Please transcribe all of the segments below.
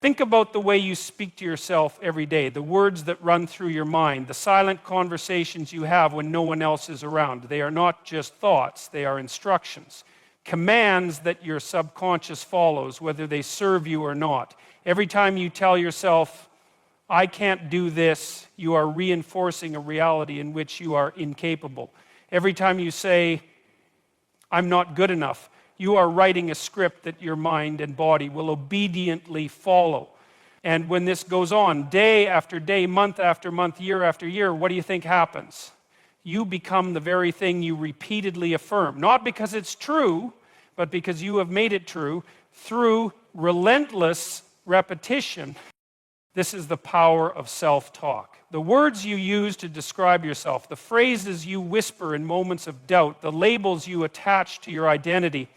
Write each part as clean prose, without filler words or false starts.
Think about the way you speak to yourself every day, the words that run through your mind, the silent conversations you have when no one else is around. They are not just thoughts, they are instructions, commands that your subconscious follows, whether they serve you or not. Every time you tell yourself, I can't do this, you are reinforcing a reality in which you are incapable. Every time you say, I'm not good enough, you are writing a script that your mind and body will obediently follow. And when this goes on, day after day, month after month, year after year, what do you think happens? You become the very thing you repeatedly affirm. Not because it's true, but because you have made it true through relentless repetition. This is the power of self-talk. The words you use to describe yourself, the phrases you whisper in moments of doubt, the labels you attach to your identity,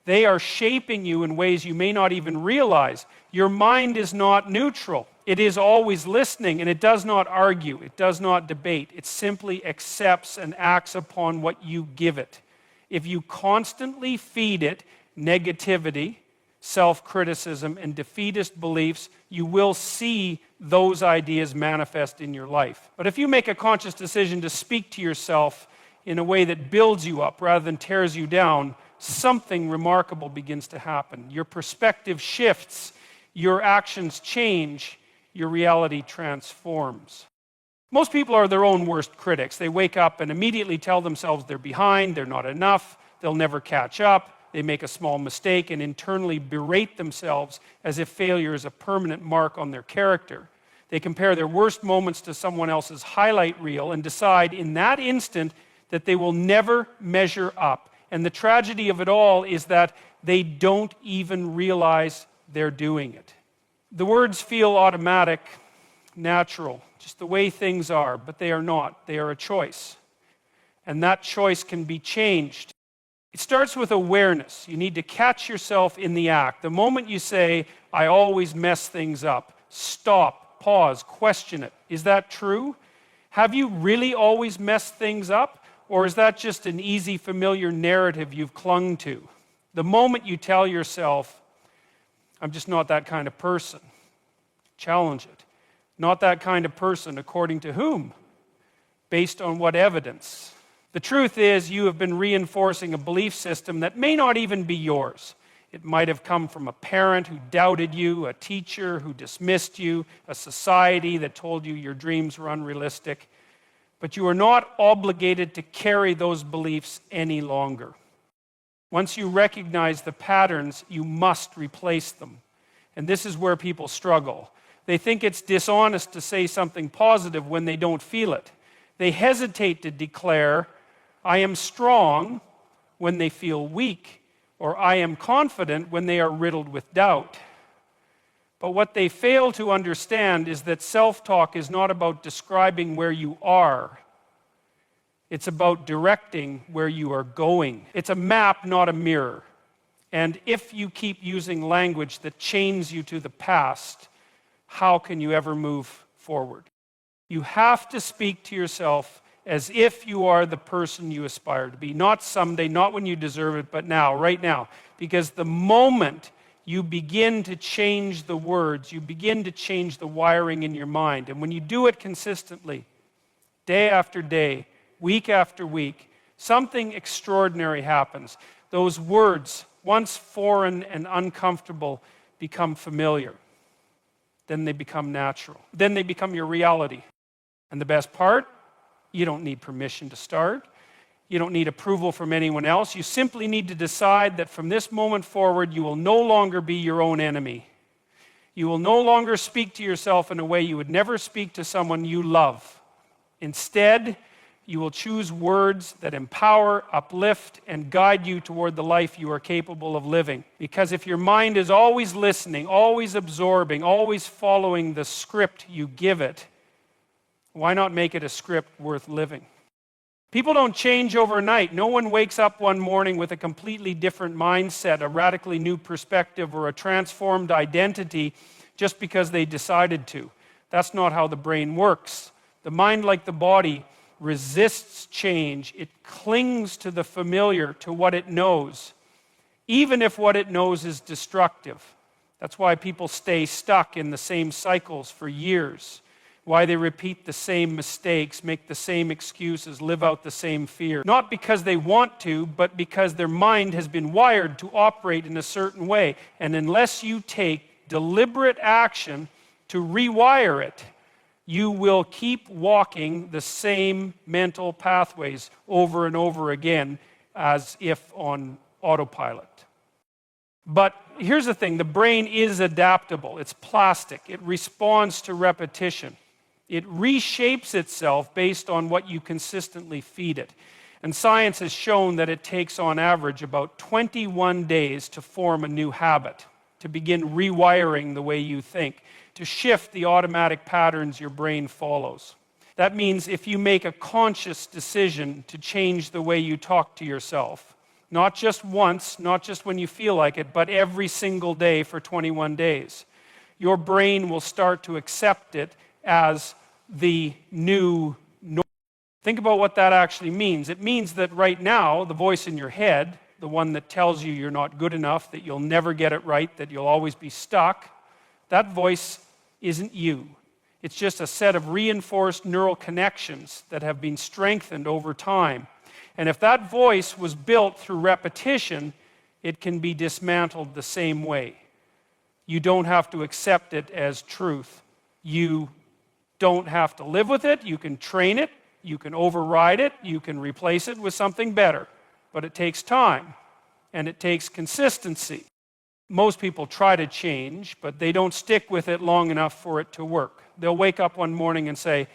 they are shaping you in ways you may not even realize. Your mind is not neutral. It is always listening, and it does not argue. It does not debate. It simply accepts and acts upon what you give it. If you constantly feed it negativity, self-criticism, and defeatist beliefs, you will see those ideas manifest in your life. But if you make a conscious decision to speak to yourself in a way that builds you up rather than tears you down, something remarkable begins to happen. Your perspective shifts, your actions change, your reality transforms. Most people are their own worst critics. They wake up and immediately tell themselves they're behind, they're not enough, they'll never catch up. They make a small mistake and internally berate themselves as if failure is a permanent mark on their character. They compare their worst moments to someone else's highlight reel and decide in that instant that they will never measure up. And the tragedy of it all is that they don't even realize they're doing it. The words feel automatic, natural, just the way things are, but they are not. They are a choice. And that choice can be changed. It starts with awareness. You need to catch yourself in the act. The moment you say, I always mess things up, stop, pause, question it. Is that true? Have you really always messed things up? Or is that just an easy, familiar narrative you've clung to? The moment you tell yourself, I'm just not that kind of person, challenge it. Not that kind of person, according to whom? Based on what evidence? The truth is, you have been reinforcing a belief system that may not even be yours. It might have come from a parent who doubted you, a teacher who dismissed you, a society that told you your dreams were unrealistic. But you are not obligated to carry those beliefs any longer. Once you recognize the patterns, you must replace them. And this is where people struggle. They think it's dishonest to say something positive when they don't feel it. They hesitate to declare, I am strong, when they feel weak, or I am confident when they are riddled with doubt. But what they fail to understand is that self-talk is not about describing where you are. It's about directing where you are going. It's a map, not a mirror. And if you keep using language that chains you to the past, how can you ever move forward? You have to speak to yourself as if you are the person you aspire to be. Not someday, not when you deserve it, but now, right now. Because the moment you begin to change the words, you begin to change the wiring in your mind. And when you do it consistently, day after day, week after week, something extraordinary happens. Those words, once foreign and uncomfortable, become familiar. Then they become natural. Then they become your reality. And the best part, you don't need permission to start. You don't need approval from anyone else. You simply need to decide that from this moment forward, you will no longer be your own enemy. You will no longer speak to yourself in a way you would never speak to someone you love. Instead, you will choose words that empower, uplift, and guide you toward the life you are capable of living. Because if your mind is always listening, always absorbing, always following the script you give it, why not make it a script worth living? People don't change overnight. No one wakes up one morning with a completely different mindset, a radically new perspective, or a transformed identity just because they decided to. That's not how the brain works. The mind, like the body, resists change. It clings to the familiar, to what it knows, even if what it knows is destructive. That's why people stay stuck in the same cycles for years. Why they repeat the same mistakes, make the same excuses, live out the same fear. Not because they want to, but because their mind has been wired to operate in a certain way. And unless you take deliberate action to rewire it, you will keep walking the same mental pathways over and over again as if on autopilot. But here's the thing, the brain is adaptable. It's plastic. It responds to repetition. It reshapes itself based on what you consistently feed it. And science has shown that it takes on average about 21 days to form a new habit, to begin rewiring the way you think, to shift the automatic patterns your brain follows. That means if you make a conscious decision to change the way you talk to yourself, not just once, not just when you feel like it, but every single day for 21 days, your brain will start to accept it as the new norm. Think about what that actually means. It means that right now, the voice in your head, the one that tells you you're not good enough, that you'll never get it right, that you'll always be stuck, that voice isn't you. It's just a set of reinforced neural connections that have been strengthened over time. And if that voice was built through repetition, it can be dismantled the same way. You don't have to accept it as truth. You don't have to live with it. You can train it. You can override it. You can replace it with something better. But it takes time, and it takes consistency. Most people try to change, but they don't stick with it long enough for it to work. They'll wake up one morning and say,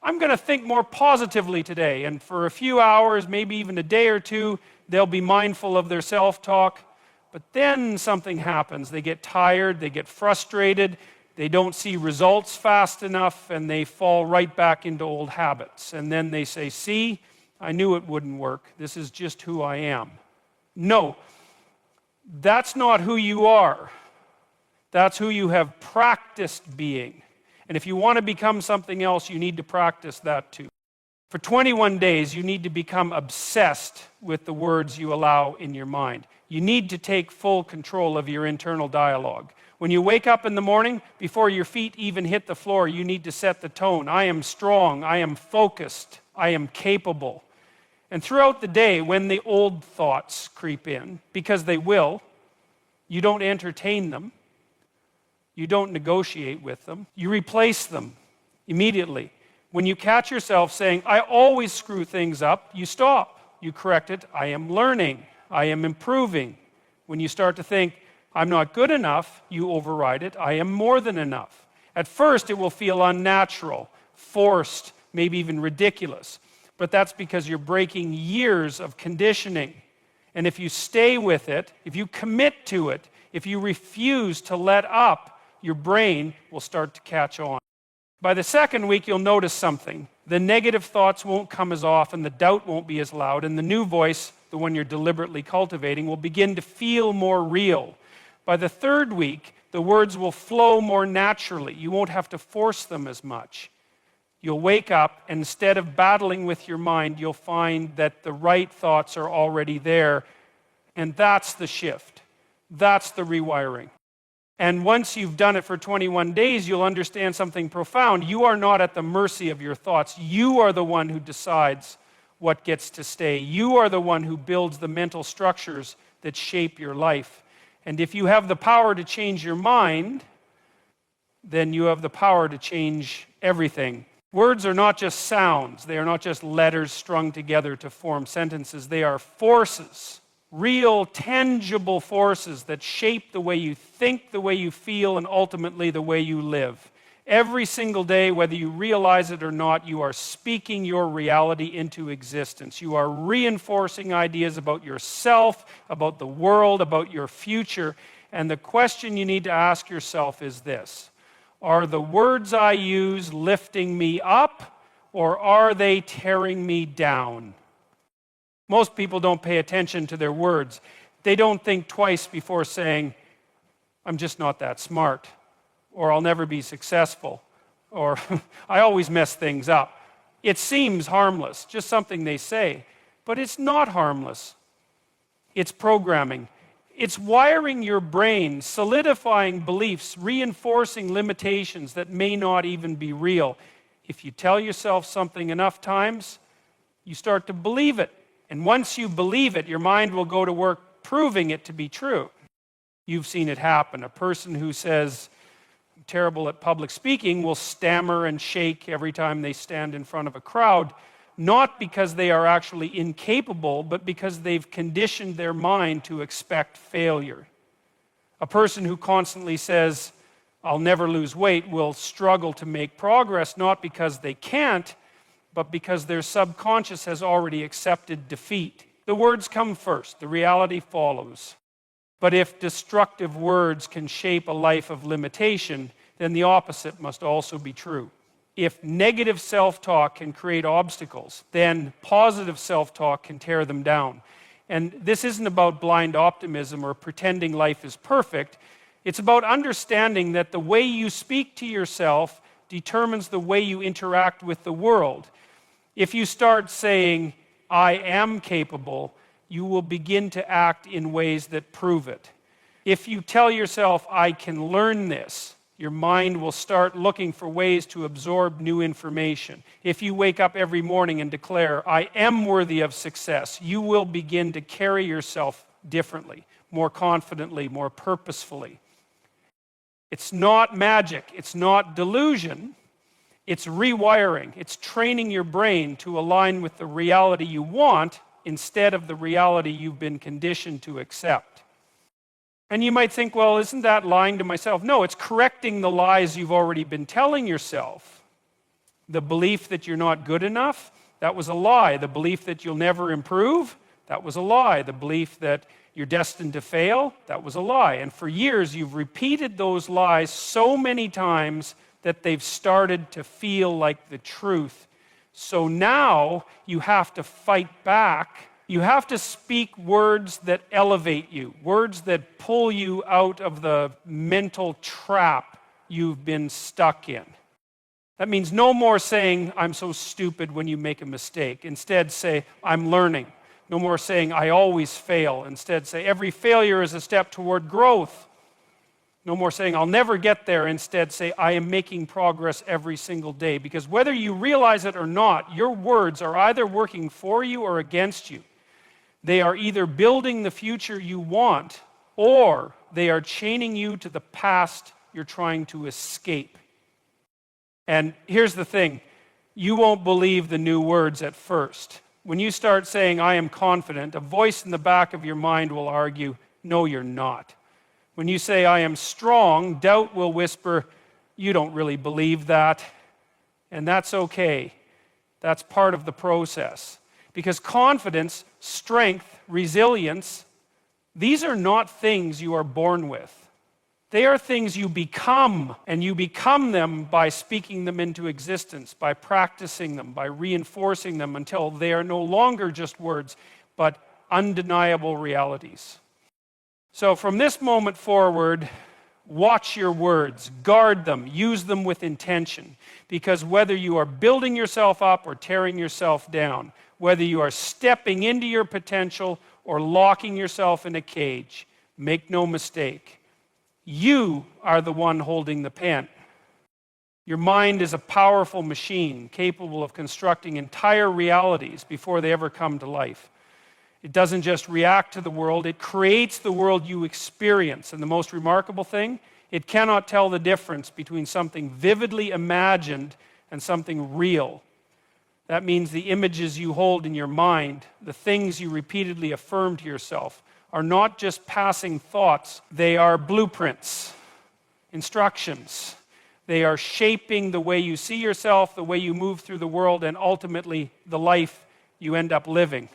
I'm going to think more positively today. And for a few hours, maybe even a day or two, they'll be mindful of their self-talk. But then something happens. They get tired, they get frustrated, they don't see results fast enough, and they fall right back into old habits. And then they say, see, I knew it wouldn't work. This is just who I am. No, that's not who you are. That's who you have practiced being. And if you want to become something else, you need to practice that too. For 21 days, you need to become obsessed with the words you allow in your mind. You need to take full control of your internal dialogue. When you wake up in the morning, before your feet even hit the floor, you need to set the tone. I am strong, I am focused, I am capable. And throughout the day, when the old thoughts creep in, because they will, you don't entertain them, you don't negotiate with them, you replace them immediately. When you catch yourself saying, I always screw things up, you stop. You correct it. I am learning. I am improving. When you start to think, I'm not good enough, you override it. I am more than enough. At first, it will feel unnatural, forced, maybe even ridiculous. But that's because you're breaking years of conditioning. And if you stay with it, if you commit to it, if you refuse to let up, your brain will start to catch on. By the second week, you'll notice something. The negative thoughts won't come as often, the doubt won't be as loud, and the new voice, the one you're deliberately cultivating, will begin to feel more real. By the third week, the words will flow more naturally. You won't have to force them as much. You'll wake up, and instead of battling with your mind, you'll find that the right thoughts are already there, and that's the shift. That's the rewiring. And once you've done it for 21 days, you'll understand something profound. You are not at the mercy of your thoughts. You are the one who decides what gets to stay. You are the one who builds the mental structures that shape your life. And if you have the power to change your mind, then you have the power to change everything. Words are not just sounds. They are not just letters strung together to form sentences. They are forces. Real, tangible forces that shape the way you think, the way you feel, and ultimately the way you live. Every single day, whether you realize it or not, you are speaking your reality into existence. You are reinforcing ideas about yourself, about the world, about your future. And the question you need to ask yourself is this: are the words I use lifting me up, or are they tearing me down? Most people don't pay attention to their words. They don't think twice before saying, I'm just not that smart, or I'll never be successful, or I always mess things up. It seems harmless, just something they say, but it's not harmless. It's programming. It's wiring your brain, solidifying beliefs, reinforcing limitations that may not even be real. If you tell yourself something enough times, you start to believe it. And once you believe it, your mind will go to work proving it to be true. You've seen it happen. A person who says, "I'm terrible at public speaking," will stammer and shake every time they stand in front of a crowd, not because they are actually incapable, but because they've conditioned their mind to expect failure. A person who constantly says, "I'll never lose weight," will struggle to make progress, not because they can't, but because their subconscious has already accepted defeat. The words come first, the reality follows. But if destructive words can shape a life of limitation, then the opposite must also be true. If negative self-talk can create obstacles, then positive self-talk can tear them down. And this isn't about blind optimism or pretending life is perfect. It's about understanding that the way you speak to yourself determines the way you interact with the world. If you start saying, "I am capable," you will begin to act in ways that prove it. If you tell yourself, "I can learn this," your mind will start looking for ways to absorb new information. If you wake up every morning and declare, "I am worthy of success," you will begin to carry yourself differently, more confidently, more purposefully. It's not magic. It's not delusion. It's rewiring. It's training your brain to align with the reality you want instead of the reality you've been conditioned to accept. And you might think, "Well, isn't that lying to myself?" No, it's correcting the lies you've already been telling yourself. The belief that you're not good enough, that was a lie. The belief that you'll never improve, that was a lie. The belief that you're destined to fail, that was a lie. And for years, you've repeated those lies so many times that they've started to feel like the truth. So now you have to fight back. You have to speak words that elevate you, words that pull you out of the mental trap you've been stuck in. That means no more saying, "I'm so stupid," when you make a mistake. Instead, say, "I'm learning." No more saying, "I always fail." Instead, say, "Every failure is a step toward growth." No more saying, "I'll never get there." Instead, say, "I am making progress every single day." Because whether you realize it or not, your words are either working for you or against you. They are either building the future you want, or they are chaining you to the past you're trying to escape. And here's the thing, you won't believe the new words at first. When you start saying, "I am confident," a voice in the back of your mind will argue, "No, you're not." When you say, "I am strong," doubt will whisper, "You don't really believe that." And that's okay. That's part of the process. Because confidence, strength, resilience, these are not things you are born with. They are things you become, and you become them by speaking them into existence, by practicing them, by reinforcing them until they are no longer just words, but undeniable realities. So from this moment forward, watch your words, guard them, use them with intention. Because whether you are building yourself up or tearing yourself down, whether you are stepping into your potential or locking yourself in a cage, make no mistake, you are the one holding the pen. Your mind is a powerful machine capable of constructing entire realities before they ever come to life. It doesn't just react to the world, it creates the world you experience. And the most remarkable thing, it cannot tell the difference between something vividly imagined and something real. That means the images you hold in your mind, the things you repeatedly affirm to yourself, are not just passing thoughts, they are blueprints, instructions. They are shaping the way you see yourself, the way you move through the world, and ultimately the life you end up living.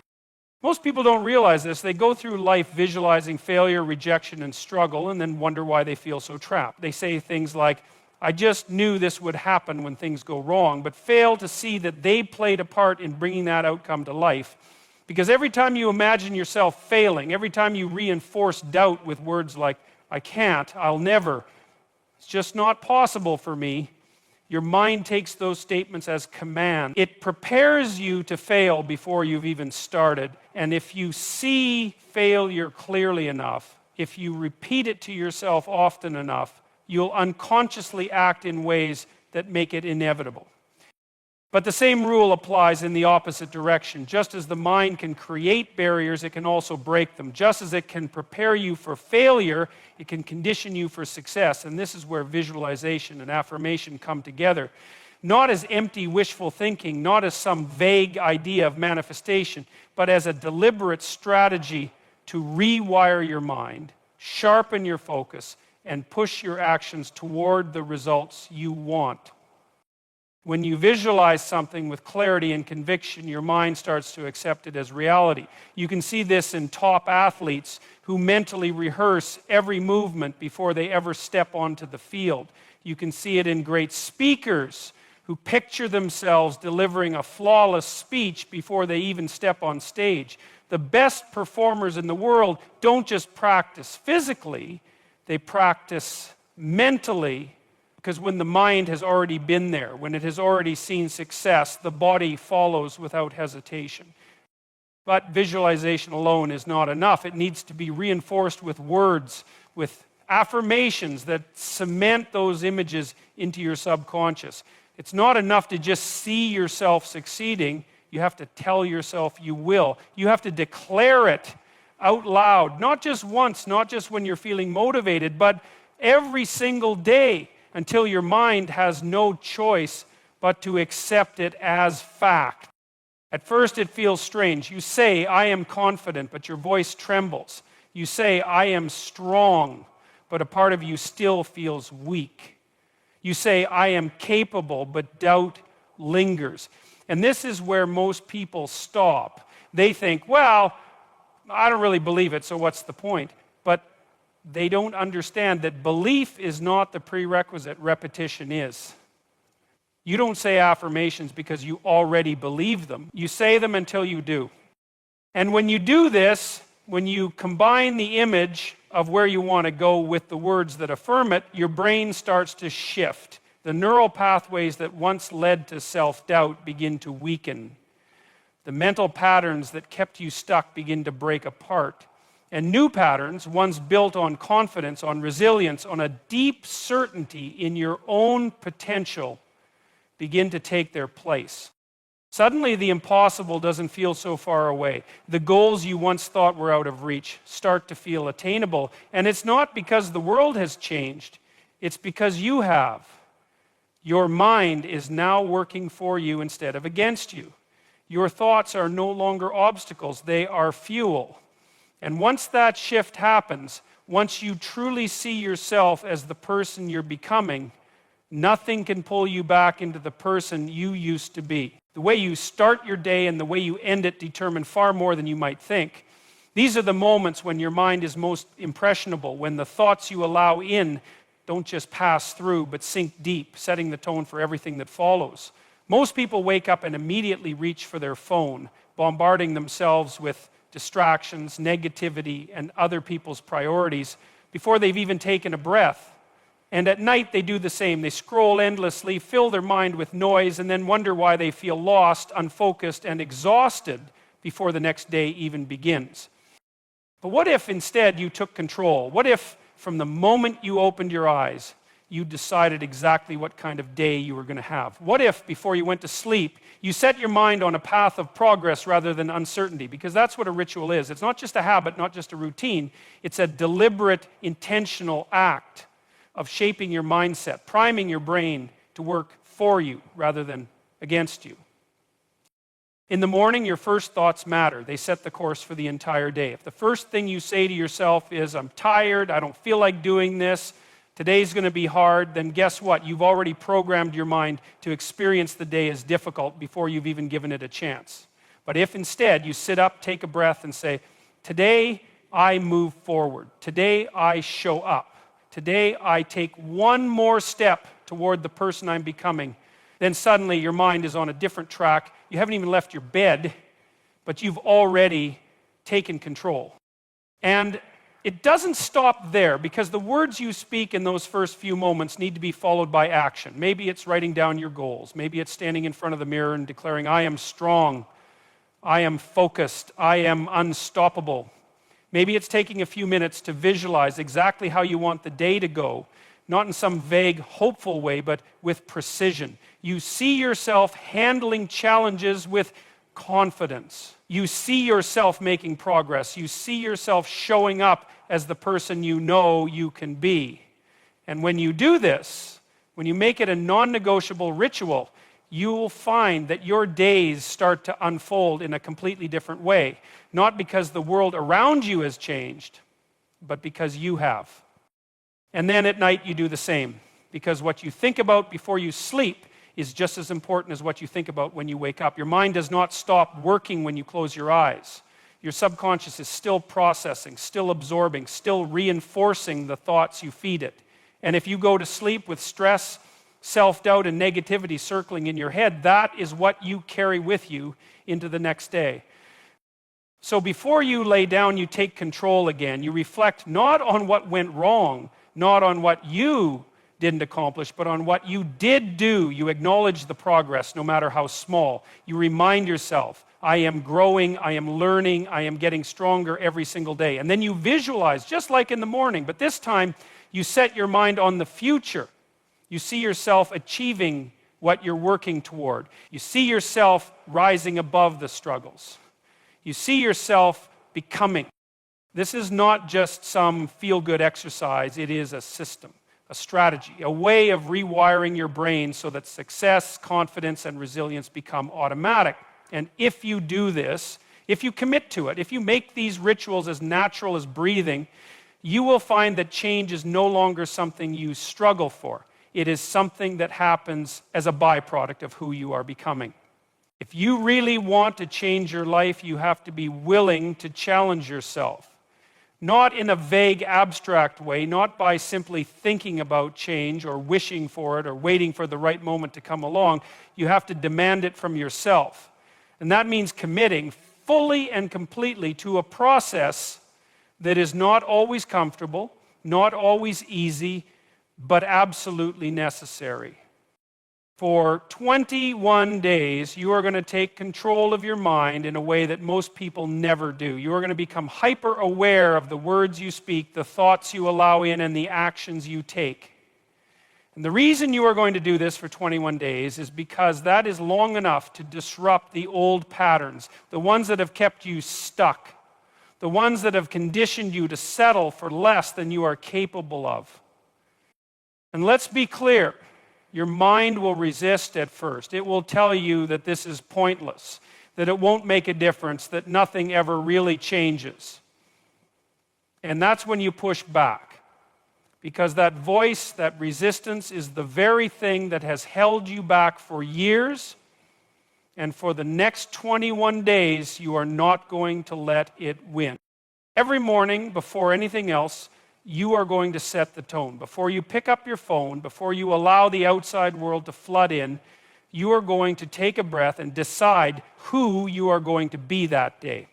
Most people don't realize this. They go through life visualizing failure, rejection, and struggle, and then wonder why they feel so trapped. They say things like, "I just knew this would happen when things go wrong," but fail to see that they played a part in bringing that outcome to life. Because every time you imagine yourself failing, every time you reinforce doubt with words like, "I can't, I'll never, it's just not possible for me," your mind takes those statements as command. It prepares you to fail before you've even started. And if you see failure clearly enough, if you repeat it to yourself often enough, you'll unconsciously act in ways that make it inevitable. But the same rule applies in the opposite direction. Just as the mind can create barriers, it can also break them. Just as it can prepare you for failure, it can condition you for success. And this is where visualization and affirmation come together. Not as empty wishful thinking, not as some vague idea of manifestation, but as a deliberate strategy to rewire your mind, sharpen your focus, and push your actions toward the results you want. When you visualize something with clarity and conviction, your mind starts to accept it as reality. You can see this in top athletes who mentally rehearse every movement before they ever step onto the field. You can see it in great speakers who picture themselves delivering a flawless speech before they even step on stage. The best performers in the world don't just practice physically, they practice mentally, because when the mind has already been there, when it has already seen success, the body follows without hesitation. But visualization alone is not enough. It needs to be reinforced with words, with affirmations that cement those images into your subconscious. It's not enough to just see yourself succeeding. You have to tell yourself you will. You have to declare it out loud, not just once, not just when you're feeling motivated, but every single day until your mind has no choice but to accept it as fact. At first it feels strange. You say, I am confident, but your voice trembles. You say, I am strong, but a part of you still feels weak. You say, I am capable, but doubt lingers. And this is where most people stop. They think, well, I don't really believe it, so what's the point? But they don't understand that belief is not the prerequisite, repetition is. You don't say affirmations because you already believe them. You say them until you do. And when you do this, when you combine the image of where you want to go with the words that affirm it, your brain starts to shift. The neural pathways that once led to self-doubt begin to weaken. The mental patterns that kept you stuck begin to break apart. And new patterns, ones built on confidence, on resilience, on a deep certainty in your own potential, begin to take their place. Suddenly, the impossible doesn't feel so far away. The goals you once thought were out of reach start to feel attainable. And it's not because the world has changed. It's because you have. Your mind is now working for you instead of against you. Your thoughts are no longer obstacles. They are fuel. And once that shift happens, once you truly see yourself as the person you're becoming, nothing can pull you back into the person you used to be. The way you start your day and the way you end it determine far more than you might think. These are the moments when your mind is most impressionable, when the thoughts you allow in don't just pass through, but sink deep, setting the tone for everything that follows. Most people wake up and immediately reach for their phone, bombarding themselves with distractions, negativity, and other people's priorities before they've even taken a breath. And at night, they do the same. They scroll endlessly, fill their mind with noise, and then wonder why they feel lost, unfocused, and exhausted before the next day even begins. But what if instead you took control? What if from the moment you opened your eyes, you decided exactly what kind of day you were going to have? What if, before you went to sleep, you set your mind on a path of progress rather than uncertainty? Because that's what a ritual is. It's not just a habit, not just a routine. It's a deliberate, intentional act of shaping your mindset, priming your brain to work for you rather than against you. In the morning, your first thoughts matter. They set the course for the entire day. If the first thing you say to yourself is, I'm tired, I don't feel like doing this, today's going to be hard, then guess what? You've already programmed your mind to experience the day as difficult before you've even given it a chance. But if instead you sit up, take a breath, and say, today I move forward. Today I show up. Today I take one more step toward the person I'm becoming. Then suddenly your mind is on a different track. You haven't even left your bed, but you've already taken control. And it doesn't stop there, because the words you speak in those first few moments need to be followed by action. Maybe it's writing down your goals. Maybe it's standing in front of the mirror and declaring, I am strong, I am focused, I am unstoppable. Maybe it's taking a few minutes to visualize exactly how you want the day to go, not in some vague, hopeful way, but with precision. You see yourself handling challenges with confidence. You see yourself making progress. You see yourself showing up as the person you know you can be. And when you do this, when you make it a non-negotiable ritual, you will find that your days start to unfold in a completely different way. Not because the world around you has changed, but because you have. And then at night you do the same, because what you think about before you sleep is just as important as what you think about when you wake up. Your mind does not stop working when you close your eyes. Your subconscious is still processing, still absorbing, still reinforcing the thoughts you feed it. And if you go to sleep with stress, self-doubt, and negativity circling in your head, that is what you carry with you into the next day. So before you lay down, you take control again. You reflect not on what went wrong, not on what you didn't accomplish, but on what you did do. You acknowledge the progress, no matter how small. You remind yourself, I am growing, I am learning, I am getting stronger every single day. And then you visualize, just like in the morning, but this time you set your mind on the future. You see yourself achieving what you're working toward. You see yourself rising above the struggles. You see yourself becoming. This is not just some feel-good exercise. It is a system, a strategy, a way of rewiring your brain so that success, confidence, and resilience become automatic. And if you do this, if you commit to it, if you make these rituals as natural as breathing, you will find that change is no longer something you struggle for. It is something that happens as a byproduct of who you are becoming. If you really want to change your life, you have to be willing to challenge yourself. Not in a vague, abstract way, not by simply thinking about change or wishing for it or waiting for the right moment to come along. You have to demand it from yourself. And that means committing fully and completely to a process that is not always comfortable, not always easy, but absolutely necessary. For 21 days, you are going to take control of your mind in a way that most people never do. You are going to become hyper-aware of the words you speak, the thoughts you allow in, and the actions you take. And the reason you are going to do this for 21 days is because that is long enough to disrupt the old patterns, the ones that have kept you stuck, the ones that have conditioned you to settle for less than you are capable of. And let's be clear. Your mind will resist at first. It will tell you that this is pointless, that it won't make a difference, that nothing ever really changes. And that's when you push back. Because that voice, that resistance, is the very thing that has held you back for years. And for the next 21 days, you are not going to let it win. Every morning, before anything else, you are going to set the tone. Before you pick up your phone, before you allow the outside world to flood in, you are going to take a breath and decide who you are going to be that day.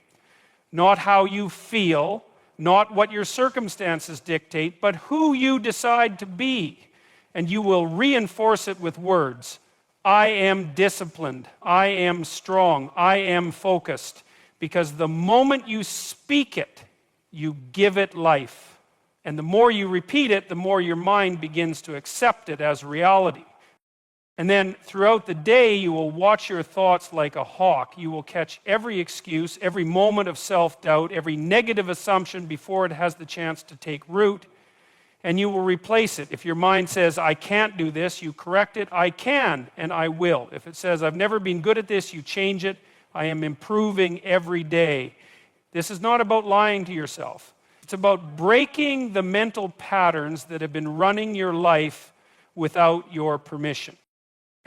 Not how you feel, not what your circumstances dictate, but who you decide to be. And you will reinforce it with words. I am disciplined. I am strong. I am focused. Because the moment you speak it, you give it life. And the more you repeat it, the more your mind begins to accept it as reality. And then throughout the day, you will watch your thoughts like a hawk. You will catch every excuse, every moment of self-doubt, every negative assumption before it has the chance to take root, and you will replace it. If your mind says, I can't do this, you correct it, I can, and I will. If it says, I've never been good at this, you change it, I am improving every day. This is not about lying to yourself. It's about breaking the mental patterns that have been running your life without your permission.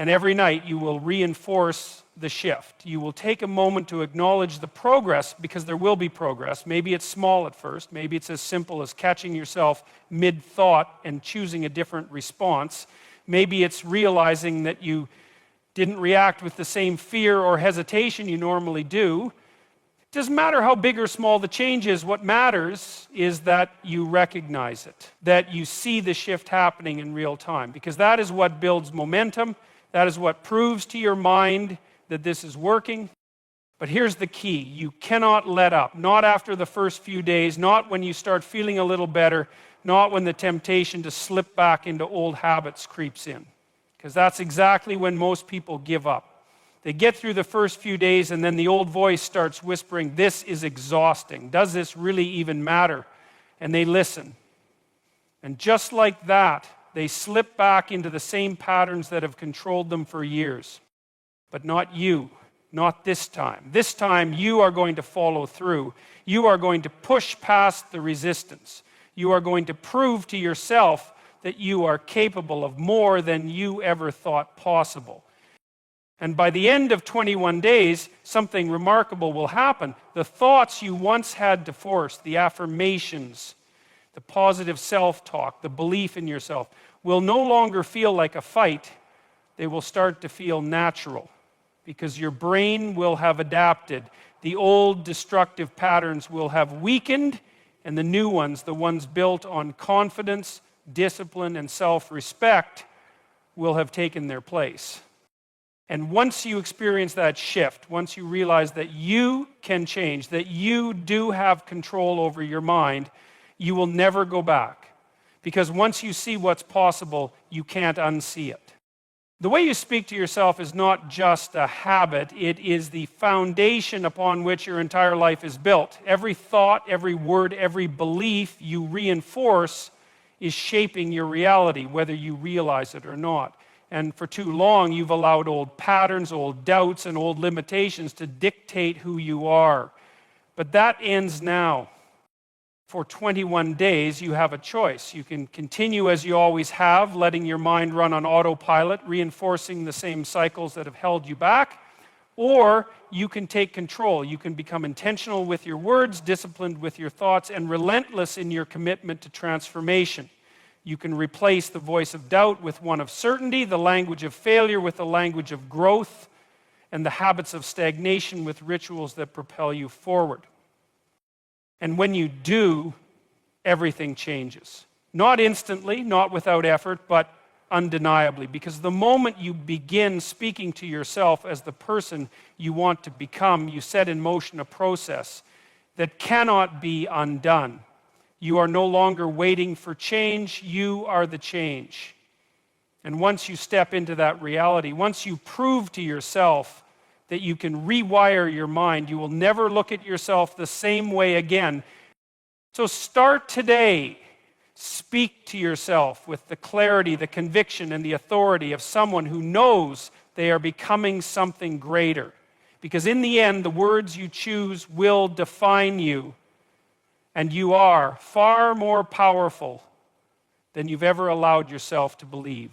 And every night you will reinforce the shift. You will take a moment to acknowledge the progress, because there will be progress. Maybe it's small at first. Maybe it's as simple as catching yourself mid-thought and choosing a different response. Maybe it's realizing that you didn't react with the same fear or hesitation you normally do. It doesn't matter how big or small the change is. What matters is that you recognize it, that you see the shift happening in real time, because that is what builds momentum. That is what proves to your mind that this is working. But here's the key. You cannot let up. Not after the first few days, not when you start feeling a little better, not when the temptation to slip back into old habits creeps in. Because that's exactly when most people give up. They get through the first few days and then the old voice starts whispering, this is exhausting. Does this really even matter? And they listen. And just like that, they slip back into the same patterns that have controlled them for years. But not you. Not this time. This time you are going to follow through. You are going to push past the resistance. You are going to prove to yourself that you are capable of more than you ever thought possible. And by the end of 21 days, something remarkable will happen. The thoughts you once had to force, the affirmations, the positive self-talk, the belief in yourself, will no longer feel like a fight. They will start to feel natural because your brain will have adapted. The old destructive patterns will have weakened, and the new ones, the ones built on confidence, discipline, and self-respect, will have taken their place. And once you experience that shift, once you realize that you can change, that you do have control over your mind, you will never go back. Because once you see what's possible, you can't unsee it. The way you speak to yourself is not just a habit, it is the foundation upon which your entire life is built. Every thought, every word, every belief you reinforce is shaping your reality, whether you realize it or not. And for too long, you've allowed old patterns, old doubts, and old limitations to dictate who you are. But that ends now. For 21 days, you have a choice. You can continue as you always have, letting your mind run on autopilot, reinforcing the same cycles that have held you back, or you can take control. You can become intentional with your words, disciplined with your thoughts, and relentless in your commitment to transformation. You can replace the voice of doubt with one of certainty, the language of failure with the language of growth, and the habits of stagnation with rituals that propel you forward. And when you do, everything changes. Not instantly, not without effort, but undeniably. Because the moment you begin speaking to yourself as the person you want to become, you set in motion a process that cannot be undone. You are no longer waiting for change, you are the change. And once you step into that reality, once you prove to yourself that you can rewire your mind, you will never look at yourself the same way again. So start today. Speak to yourself with the clarity, the conviction, and the authority of someone who knows they are becoming something greater. Because in the end, the words you choose will define you. And you are far more powerful than you've ever allowed yourself to believe.